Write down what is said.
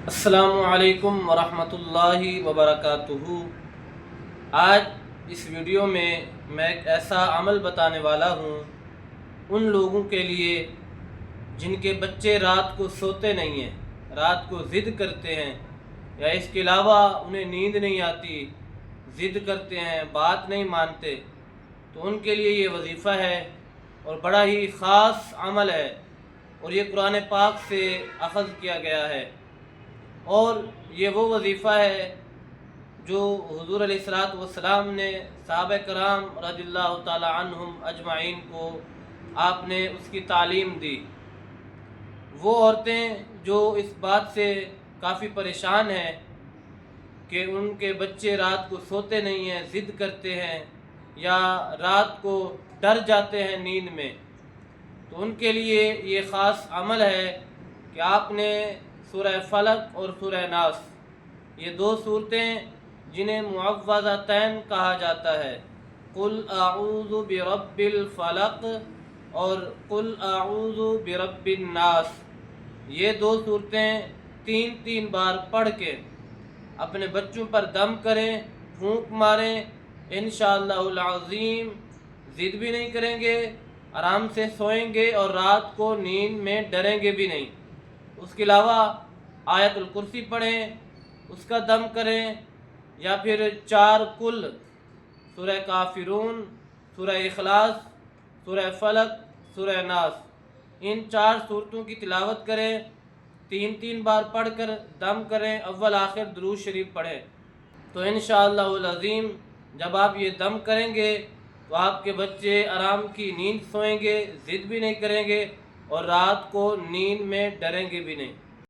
السلام علیکم ورحمۃ اللہ وبرکاتہ۔ آج اس ویڈیو میں ایک ایسا عمل بتانے والا ہوں ان لوگوں کے لیے جن کے بچے رات کو سوتے نہیں ہیں، رات کو ضد کرتے ہیں یا اس کے علاوہ انہیں نیند نہیں آتی، ضد کرتے ہیں، بات نہیں مانتے، تو ان کے لیے یہ وظیفہ ہے اور بڑا ہی خاص عمل ہے، اور یہ قرآن پاک سے اخذ کیا گیا ہے، اور یہ وہ وظیفہ ہے جو حضور علیہ الصلاۃ والسلام نے صحابہ کرام رضی اللہ تعالی عنہم اجمعین کو آپ نے اس کی تعلیم دی۔ وہ عورتیں جو اس بات سے کافی پریشان ہیں کہ ان کے بچے رات کو سوتے نہیں ہیں، ضد کرتے ہیں یا رات کو ڈر جاتے ہیں نیند میں، تو ان کے لیے یہ خاص عمل ہے کہ آپ نے سورہ فلق اور سورہ ناس، یہ دو صورتیں جنہیں معوذتین کہا جاتا ہے، قل اعوذ برب الفلق اور قل اعوذ برب الناس، یہ دو صورتیں تین تین بار پڑھ کے اپنے بچوں پر دم کریں، پھونک ماریں، انشاءاللہ العظیم ضد بھی نہیں کریں گے، آرام سے سوئیں گے اور رات کو نیند میں ڈریں گے بھی نہیں۔ اس کے علاوہ آیت الکرسی پڑھیں، اس کا دم کریں، یا پھر 4 کل، سورہ کافرون، سورہ اخلاص، سورہ فلق، سورہ ناس، ان 4 صورتوں کی تلاوت کریں، 3 بار پڑھ کر دم کریں، اول آخر درود شریف پڑھیں، تو انشاءاللہ العظیم جب آپ یہ دم کریں گے تو آپ کے بچے آرام کی نیند سوئیں گے، ضد بھی نہیں کریں گے اور رات کو نیند میں ڈریں گے بھی نہیں۔